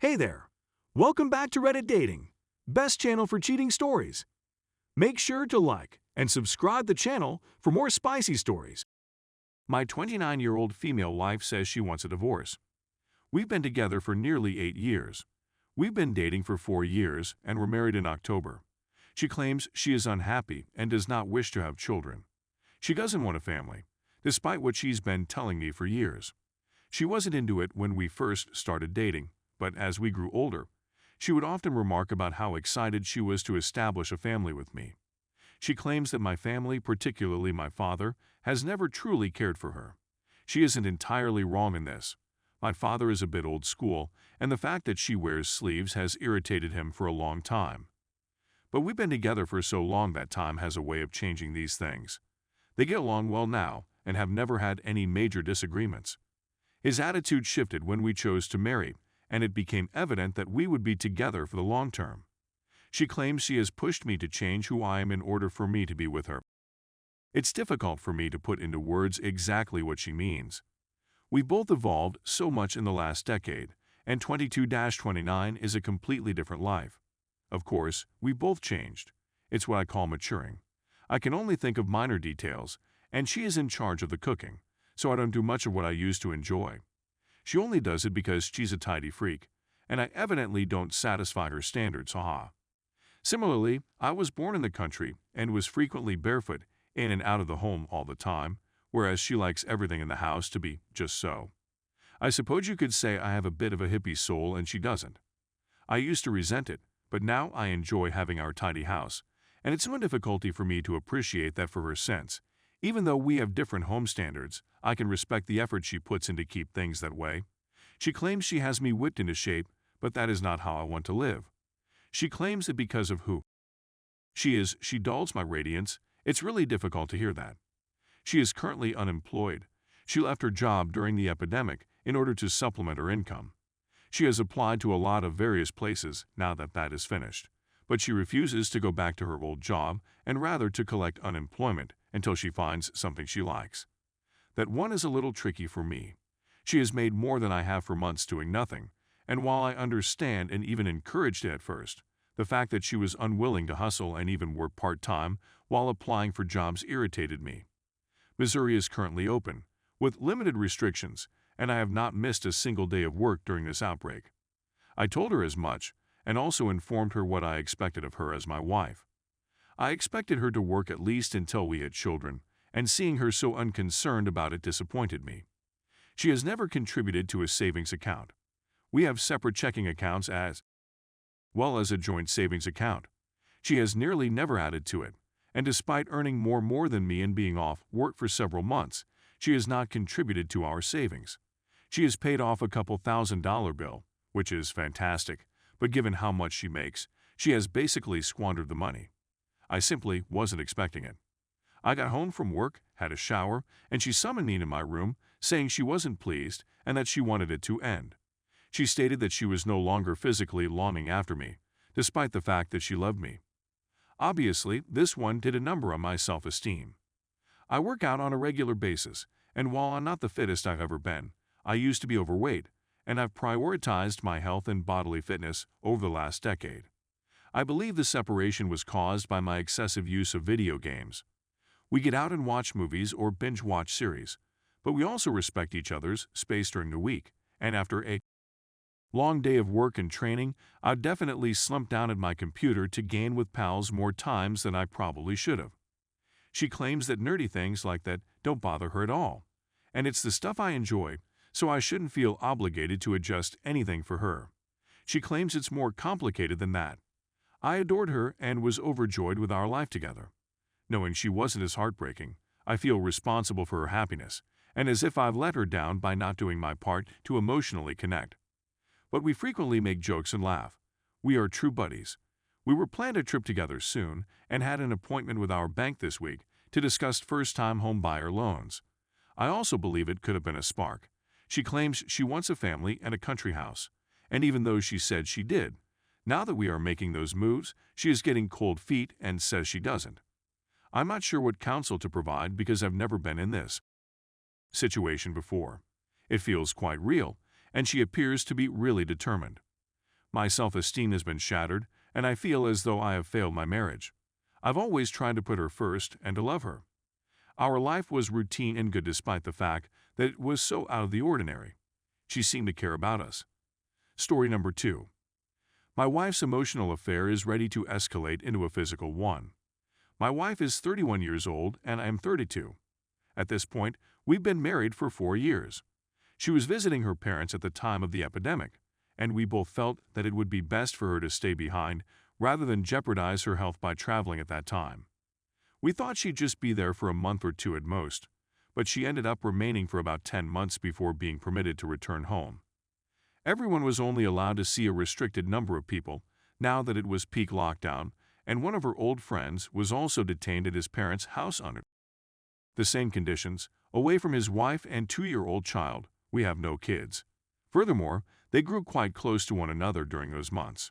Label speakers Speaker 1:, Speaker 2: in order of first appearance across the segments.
Speaker 1: Hey there! Welcome back to Reddit Dating, best channel for cheating stories. Make sure to like and subscribe the channel for more spicy stories. My 29-year-old female wife says she wants a divorce. We've been together for nearly 8 years. We've been dating for 4 years and were married in October. She claims she is unhappy and does not wish to have children. She doesn't want a family, despite what she's been telling me for years. She wasn't into it when we first started dating, but as we grew older, she would often remark about how excited she was to establish a family with me. She claims that my family, particularly my father, has never truly cared for her. She isn't entirely wrong in this. My father is a bit old school, and the fact that she wears sleeves has irritated him for a long time. But we've been together for so long that time has a way of changing these things. They get along well now and have never had any major disagreements. His attitude shifted when we chose to marry, and it became evident that we would be together for the long term. She claims she has pushed me to change who I am in order for me to be with her. It's difficult for me to put into words exactly what she means. We've both evolved so much in the last decade, and 22-29 is a completely different life. Of course, we both changed. It's what I call maturing. I can only think of minor details, and she is in charge of the cooking, so I don't do much of what I used to enjoy. She only does it because she's a tidy freak, and I evidently don't satisfy her standards, haha. Similarly, I was born in the country and was frequently barefoot in and out of the home all the time, whereas she likes everything in the house to be just so. I suppose you could say I have a bit of a hippie soul and she doesn't. I used to resent it, but now I enjoy having our tidy house, and it's no difficulty for me to appreciate that for her sense. Even though we have different home standards, I can respect the effort she puts in to keep things that way. She claims she has me whipped into shape, but that is not how I want to live. She claims that because of who she is, she dulls my radiance. It's really difficult to hear that. She is currently unemployed. She left her job during the epidemic in order to supplement her income. She has applied to a lot of various places now that that is finished, but she refuses to go back to her old job and rather to collect unemployment until she finds something she likes. That one is a little tricky for me. She has made more than I have for months doing nothing, and while I understand and even encouraged it at first, the fact that she was unwilling to hustle and even work part-time while applying for jobs irritated me. Missouri is currently open, with limited restrictions, and I have not missed a single day of work during this outbreak. I told her as much, and also informed her what I expected of her as my wife. I expected her to work at least until we had children, and seeing her so unconcerned about it disappointed me. She has never contributed to a savings account. We have separate checking accounts as well as a joint savings account. She has nearly never added to it, and despite earning more than me and being off work for several months, she has not contributed to our savings. She has paid off a couple $1,000 bill, which is fantastic, but given how much she makes, she has basically squandered the money. I simply wasn't expecting it. I got home from work, had a shower, and she summoned me into my room, saying she wasn't pleased and that she wanted it to end. She stated that she was no longer physically longing after me, despite the fact that she loved me. Obviously, this one did a number on my self-esteem. I work out on a regular basis, and while I'm not the fittest I've ever been, I used to be overweight, and I've prioritized my health and bodily fitness over the last decade. I believe the separation was caused by my excessive use of video games. We get out and watch movies or binge-watch series, but we also respect each other's space during the week, and after a long day of work and training, I've definitely slumped down at my computer to game with pals more times than I probably should have. She claims that nerdy things like that don't bother her at all, and it's the stuff I enjoy, so I shouldn't feel obligated to adjust anything for her. She claims it's more complicated than that. I adored her and was overjoyed with our life together. Knowing she wasn't as heartbreaking, I feel responsible for her happiness, and as if I've let her down by not doing my part to emotionally connect. But we frequently make jokes and laugh. We are true buddies. We were planned a trip together soon and had an appointment with our bank this week to discuss first-time home buyer loans. I also believe it could have been a spark. She claims she wants a family and a country house, and even though she said she did, now that we are making those moves, she is getting cold feet and says she doesn't. I'm not sure what counsel to provide because I've never been in this situation before. It feels quite real, and she appears to be really determined. My self-esteem has been shattered, and I feel as though I have failed my marriage. I've always tried to put her first and to love her. Our life was routine and good despite the fact that it was so out of the ordinary. She seemed to care about us. Story number 2. My wife's emotional affair is ready to escalate into a physical one. My wife is 31 years old and I am 32. At this point, we've been married for 4 years. She was visiting her parents at the time of the epidemic, and we both felt that it would be best for her to stay behind rather than jeopardize her health by traveling at that time. We thought she'd just be there for a month or two at most, but she ended up remaining for about 10 months before being permitted to return home. Everyone was only allowed to see a restricted number of people now that it was peak lockdown, and one of her old friends was also detained at his parents' house under the same conditions, away from his wife and 2-year-old child. We have no kids. Furthermore, they grew quite close to one another during those months.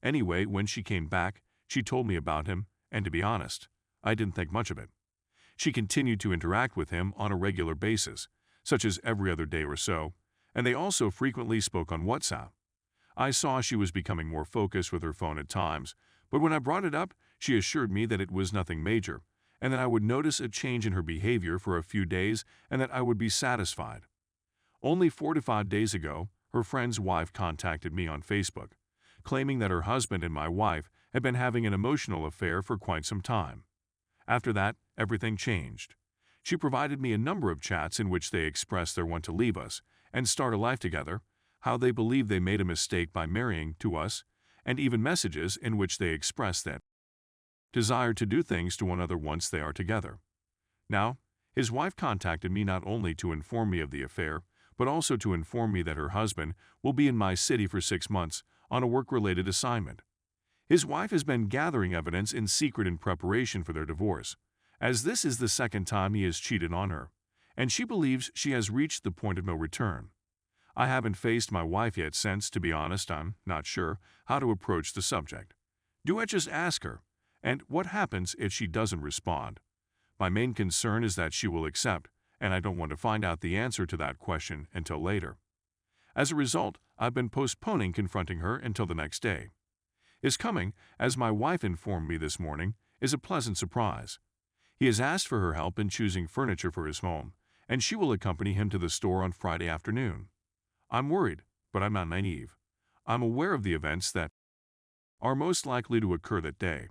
Speaker 1: Anyway, when she came back, she told me about him, and to be honest, I didn't think much of it. She continued to interact with him on a regular basis, such as every other day or so, and they also frequently spoke on WhatsApp. I saw she was becoming more focused with her phone at times, but when I brought it up, she assured me that it was nothing major, and that I would notice a change in her behavior for a few days and that I would be satisfied. Only 4 to 5 days ago, her friend's wife contacted me on Facebook, claiming that her husband and my wife had been having an emotional affair for quite some time. After that, everything changed. She provided me a number of chats in which they expressed their want to leave us and start a life together, how they believe they made a mistake by marrying to us, and even messages in which they expressed that desire to do things to one another once they are together. Now, his wife contacted me not only to inform me of the affair, but also to inform me that her husband will be in my city for 6 months on a work-related assignment. His wife has been gathering evidence in secret in preparation for their divorce, as this is the second time he has cheated on her, and she believes she has reached the point of no return. I haven't faced my wife yet since, to be honest, I'm not sure how to approach the subject. Do I just ask her? And what happens if she doesn't respond? My main concern is that she will accept, and I don't want to find out the answer to that question until later. As a result, I've been postponing confronting her until the next day. His coming, as my wife informed me this morning, is a pleasant surprise. He has asked for her help in choosing furniture for his home, and she will accompany him to the store on Friday afternoon. I'm worried, but I'm not naive. I'm aware of the events that are most likely to occur that day.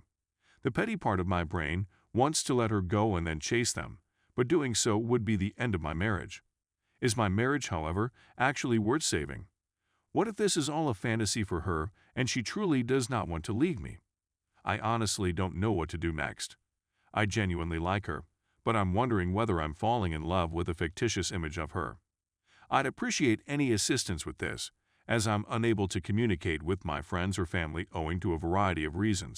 Speaker 1: The petty part of my brain wants to let her go and then chase them, but doing so would be the end of my marriage. Is my marriage, however, actually worth saving? What if this is all a fantasy for her and she truly does not want to leave me? I honestly don't know what to do next. I genuinely like her, but I'm wondering whether I'm falling in love with a fictitious image of her. I'd appreciate any assistance with this, as I'm unable to communicate with my friends or family owing to a variety of reasons.